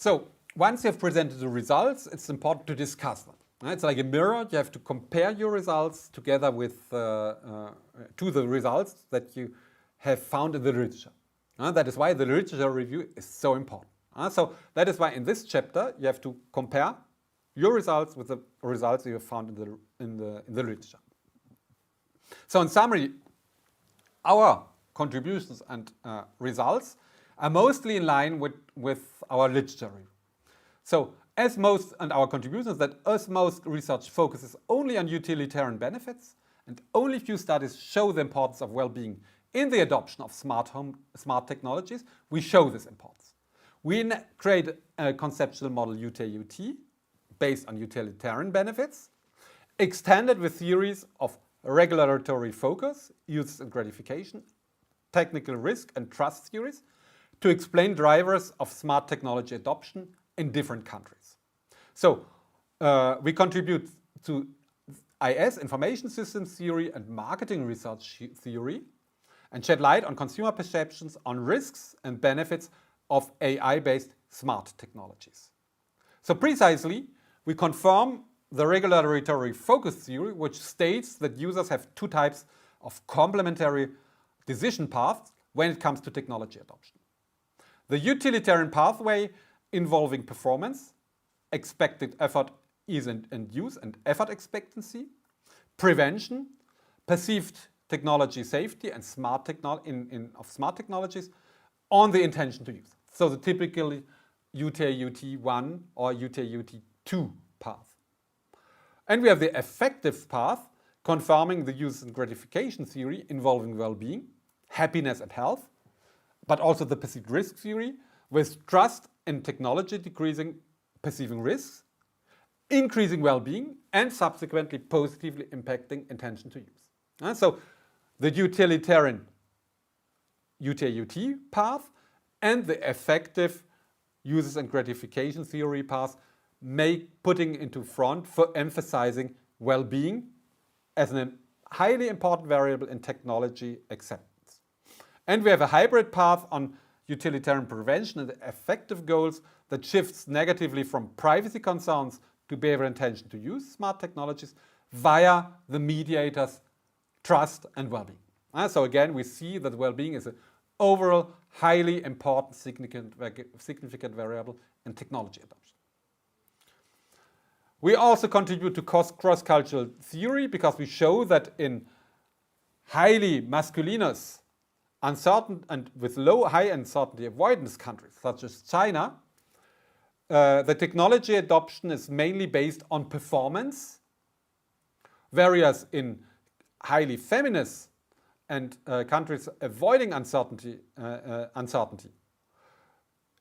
So once you've presented the results, it's important to discuss them. It's like a mirror. You have to compare your results together with to the results that you have found in the literature. That is why the literature review is so important. So that is why in this chapter you have to compare your results with the results you have found in the literature. So in summary, our contributions and results are mostly in line with our literature review. So as most research focuses only on utilitarian benefits, and only few studies show the importance of well-being in the adoption of smart technologies, we show this importance. We create a conceptual model UT based on utilitarian benefits, extended with theories of regulatory focus, use and gratification, technical risk and trust theories to explain drivers of smart technology adoption in different countries. So we contribute to IS, information systems theory, and marketing research theory, and shed light on consumer perceptions on risks and benefits of AI-based smart technologies. So precisely, we confirm the regulatory focus theory, which states that users have two types of complementary decision paths when it comes to technology adoption. The utilitarian pathway involving performance, expected effort, ease and use, and effort expectancy, prevention, perceived technology safety, and smart technologies on the intention to use. So the typically UT1 or UT2 path. And we have the effective path confirming the use and gratification theory involving well-being, happiness and health, but also the perceived risk theory with trust in technology decreasing perceiving risks, increasing well-being, and subsequently positively impacting intention to use. So the utilitarian UT path and the effective uses and gratification theory path putting into front for emphasizing well-being as a highly important variable in technology acceptance. And we have a hybrid path on utilitarian prevention and effective goals that shifts negatively from privacy concerns to behavioral intention to use smart technologies via the mediators trust and well-being. So again, we see that well-being is an overall highly important significant variable in technology adoption. We also contribute to cross-cultural theory because we show that in highly masculinous, uncertain, and with high uncertainty avoidance countries such as China, the technology adoption is mainly based on performance, whereas in highly feminist and countries avoiding uncertainty,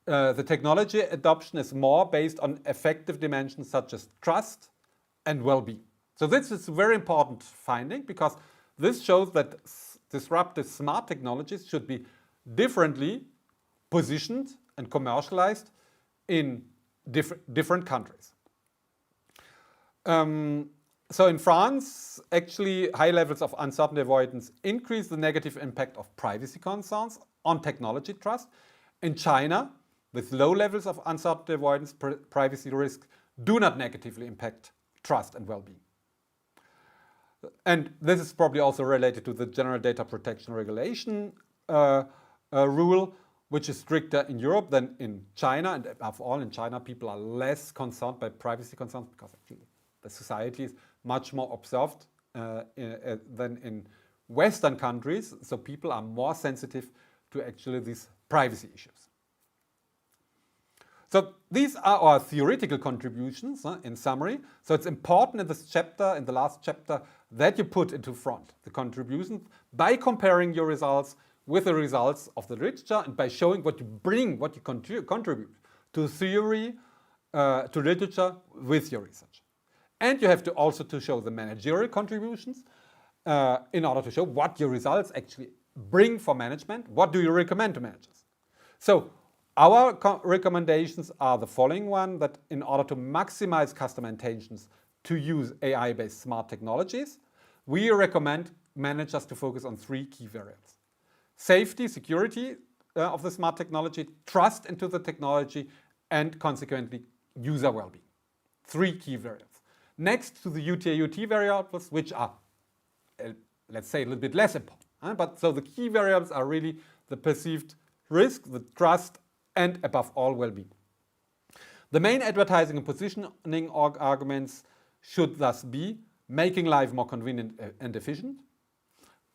the technology adoption is more based on effective dimensions such as trust and well-being. So this is a very important finding because this shows that disruptive smart technologies should be differently positioned and commercialized in different countries. So in France, actually high levels of uncertainty avoidance increase the negative impact of privacy concerns on technology trust. In China, with low levels of uncertainty avoidance, privacy risks do not negatively impact trust and well-being. And this is probably also related to the General Data Protection Regulation rule, which is stricter in Europe than in China. And above all, in China, people are less concerned by privacy concerns because actually the society is much more observed than in Western countries. So people are more sensitive to actually these privacy issues. So these are our theoretical contributions in summary. So it's important in this chapter, in the last chapter, that you put into front the contributions by comparing your results with the results of the literature and by showing what you bring, what you contribute to theory, to literature with your research. And you have to also to show the managerial contributions in order to show what your results actually bring for management. What do you recommend to managers? So our recommendations are the following one, that in order to maximize customer intentions to use AI-based smart technologies, we recommend managers to focus on three key variables: safety, security of the smart technology, trust into the technology, and consequently user well-being. 3 key variables. Next to the UT variables, which are, let's say, a little bit less important. But so the key variables are really the perceived risk, the trust, and above all, well-being. The main advertising and positioning arguments should thus be making life more convenient and efficient,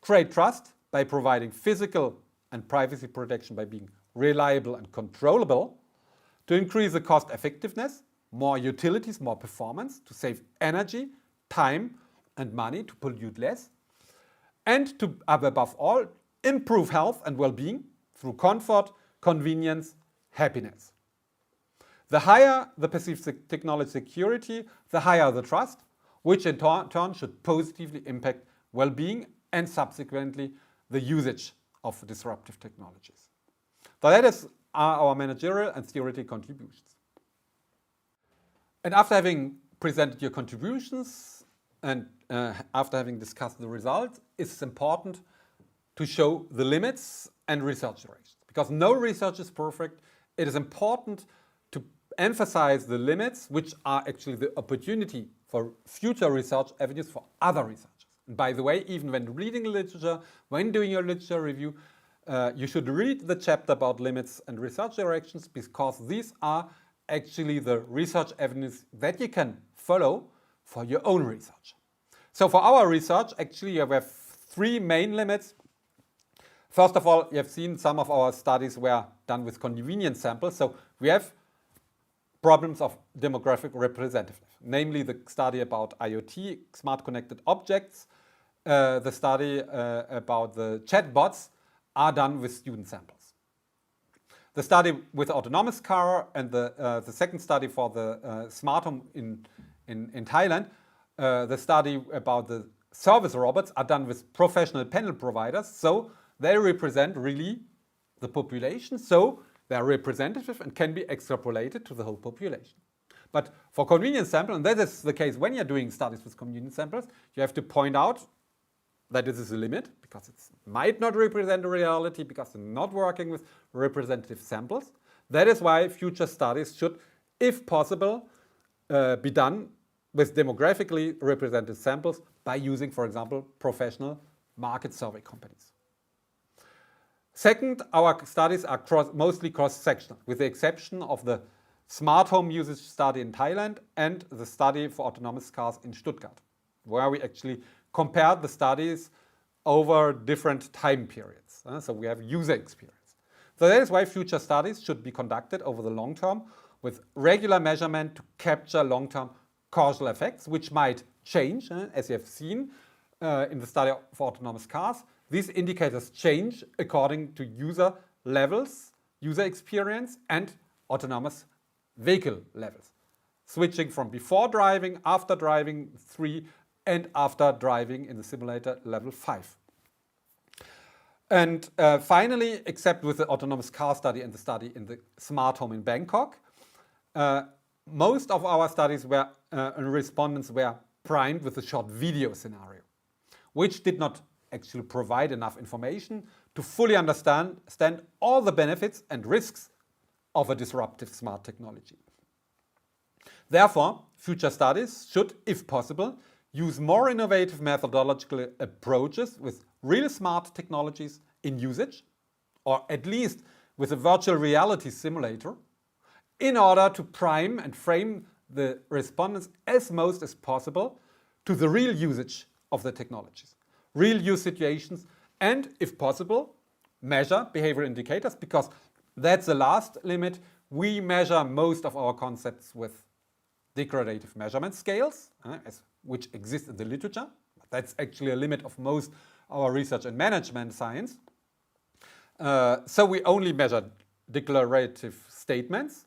create trust by providing physical and privacy protection by being reliable and controllable, to increase the cost effectiveness, more utilities, more performance, to save energy, time, and money, to pollute less, and to, above all, improve health and well-being through comfort, convenience, happiness. The higher the perceived technology security, the higher the trust, which in turn should positively impact well-being and subsequently the usage of disruptive technologies. So that is our managerial and theoretical contributions. And after having presented your contributions and after having discussed the results, it's important to show the limits and research directions. Because no research is perfect, it is important to emphasize the limits, which are actually the opportunity for future research avenues for other researchers. And by the way, even when reading literature, when doing your literature review, you should read the chapter about limits and research directions, because these are actually the research avenues that you can follow for your own research. So for our research, actually you have 3 main limits. First of all, you have seen some of our studies were done with convenience samples. So we have problems of demographic representativeness, namely the study about IoT, smart connected objects, the study about the chatbots are done with student samples. The study with autonomous car and the second study for the smart home in Thailand, the study about the service robots are done with professional panel providers. So they represent really the population. So they are representative and can be extrapolated to the whole population. But for convenience sample, and that is the case when you're doing studies with convenience samples, you have to point out that this is a limit, because it might not represent a reality, because they're not working with representative samples. That is why future studies should, if possible, be done with demographically represented samples by using, for example, professional market survey companies. Second, our studies are mostly cross-sectional, with the exception of the smart home usage study in Thailand and the study for autonomous cars in Stuttgart, where we actually compared the studies over different time periods. So we have user experience. So that is why future studies should be conducted over the long term with regular measurement to capture long-term causal effects, which might change, as you have seen in the study for autonomous cars. These indicators change according to user levels, user experience, and autonomous vehicle levels, switching from before driving, after driving 3, and after driving in the simulator level 5. And finally, except with the autonomous car study and the study in the smart home in Bangkok, most of our studies were and respondents were primed with a short video scenario, which did not actually provide enough information to fully understand all the benefits and risks of a disruptive smart technology. Therefore, future studies should, if possible, use more innovative methodological approaches with real smart technologies in usage, or at least with a virtual reality simulator, in order to prime and frame the respondents as most as possible to the real usage of the technologies, real use situations, and, if possible, measure behavior indicators, because that's the last limit. We measure most of our concepts with degradative measurement scales, which exist in the literature. That's actually a limit of most our research and management science. So we only measure declarative statements,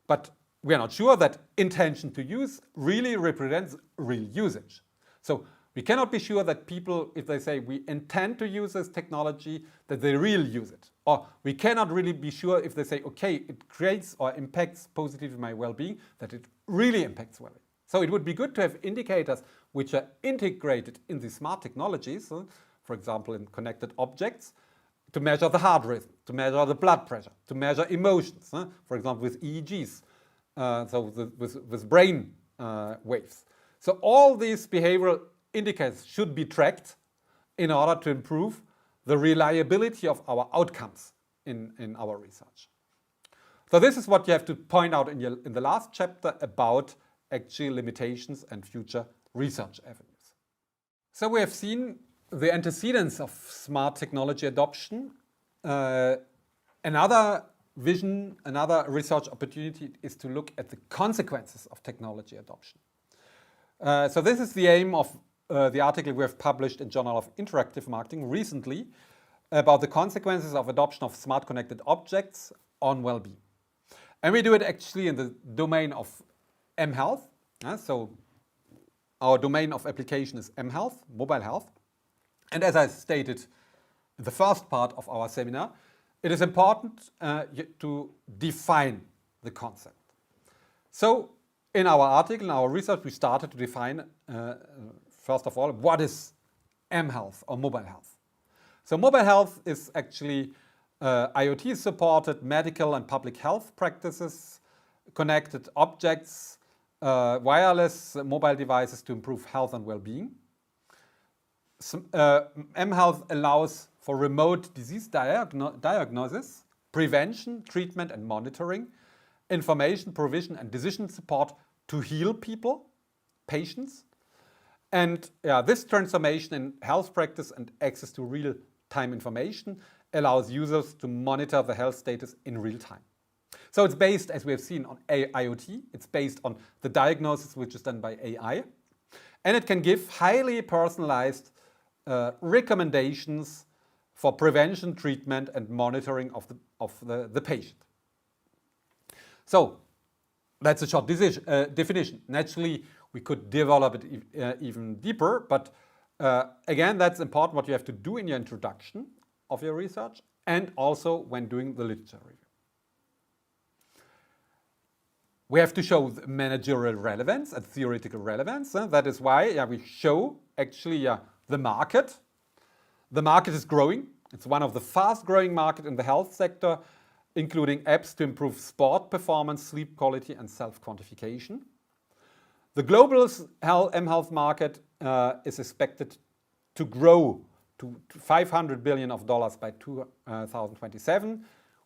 but we are not sure that intention to use really represents real usage. So we cannot be sure that people, if they say we intend to use this technology, that they really use it. Or we cannot really be sure if they say, okay, it creates or impacts positively my well-being, that it really impacts well-being. So it would be good to have indicators which are integrated in the smart technologies, for example, in connected objects, to measure the heart rhythm, to measure the blood pressure, to measure emotions, for example, with EEGs, with brain waves. So all these behavioral indicators should be tracked in order to improve the reliability of our outcomes in our research. So this is what you have to point out in the last chapter about actual limitations and future research avenues. So we have seen the antecedents of smart technology adoption. Another vision, another research opportunity is to look at the consequences of technology adoption. So this is the aim of the article we have published in Journal of Interactive Marketing recently about the consequences of adoption of smart connected objects on well-being. And we do it actually in the domain of mHealth. So our domain of application is mHealth, mobile health. And as I stated in the first part of our seminar, it is important to define the concept. So in our article, in our research, we started to define, first of all, what is mHealth or mobile health. So mobile health is actually IoT-supported medical and public health practices, connected objects, wireless mobile devices to improve health and well-being. mHealth allows for remote disease diagnosis, prevention, treatment and monitoring, information provision and decision support to heal patients. And this transformation in health practice and access to real-time information allows users to monitor the health status in real time. So it's based, as we have seen, on IoT. It's based on the diagnosis which is done by AI. And it can give highly personalized recommendations for prevention, treatment and monitoring of the patient. So that's a short definition. Naturally, we could develop it even deeper, but again, that's important what you have to do in your introduction of your research and also when doing the literature review. We have to show the managerial relevance and theoretical relevance. That is why we show actually the market. The market is growing. It's one of the fast-growing markets in the health sector, including apps to improve sport performance, sleep quality, and self-quantification. The global mHealth market is expected to grow to $500 billion by 2027,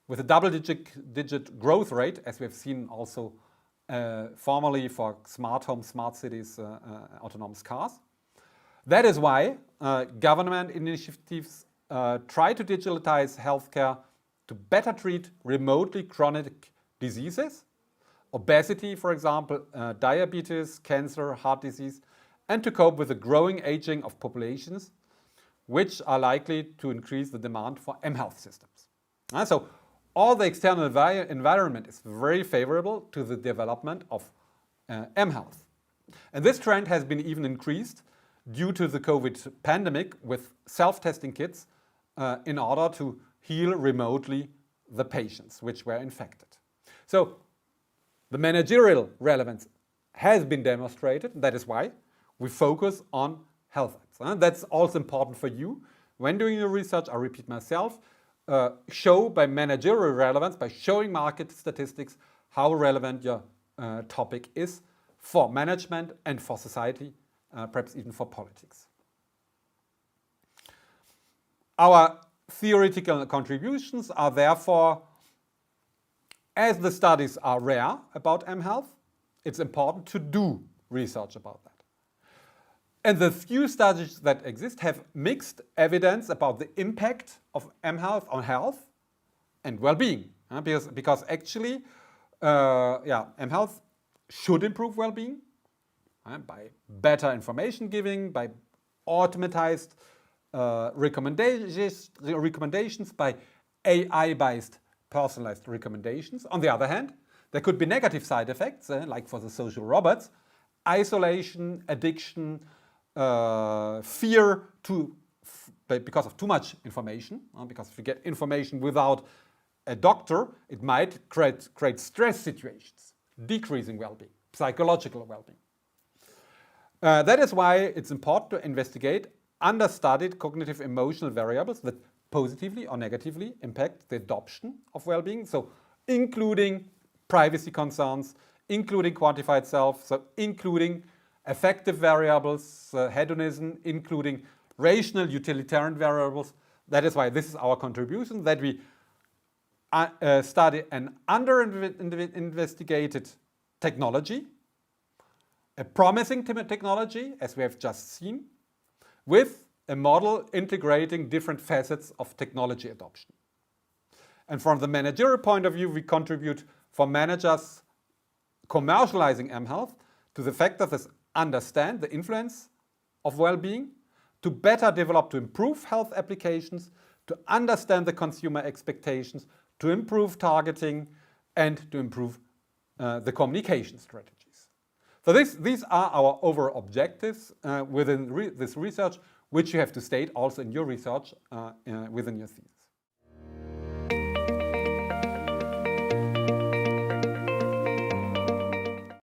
with a double-digit growth rate, as we have seen also formerly for smart homes, smart cities, autonomous cars. That is why government initiatives try to digitalize healthcare to better treat remotely chronic diseases, obesity, for example, diabetes, cancer, heart disease, and to cope with the growing aging of populations, which are likely to increase the demand for mHealth systems. So all the external environment is very favorable to the development of mHealth. And this trend has been even increased due to the COVID pandemic with self-testing kits in order to heal remotely the patients which were infected. So the managerial relevance has been demonstrated. That is why we focus on health apps. That's also important for you. When doing your research, I repeat myself, show by managerial relevance, by showing market statistics, how relevant your topic is for management and for society, perhaps even for politics. Our theoretical contributions are therefore, as the studies are rare about mHealth, it's important to do research about that. And the few studies that exist have mixed evidence about the impact of mHealth on health and well-being. Because actually, mHealth should improve well-being by better information giving, by automatized recommendations, by AI-based personalized recommendations. On the other hand, there could be negative side effects, like for the social robots, isolation, addiction, fear because of too much information. Because if you get information without a doctor, it might create stress situations, decreasing well-being, psychological well-being. That is why it's important to investigate understudied cognitive emotional variables that positively or negatively impact the adoption of well-being. So including privacy concerns, including quantified self, so including affective variables, hedonism, including rational utilitarian variables. That is why this is our contribution, that we study an under-investigated technology, a promising technology, as we have just seen, with a model integrating different facets of technology adoption. And from the managerial point of view, we contribute for managers commercializing mHealth to the fact that they understand the influence of well-being, to better develop, to improve health applications, to understand the consumer expectations, to improve targeting, and to improve the communication strategies. So these are our overall objectives within this research, which you have to state also in your research within your thesis.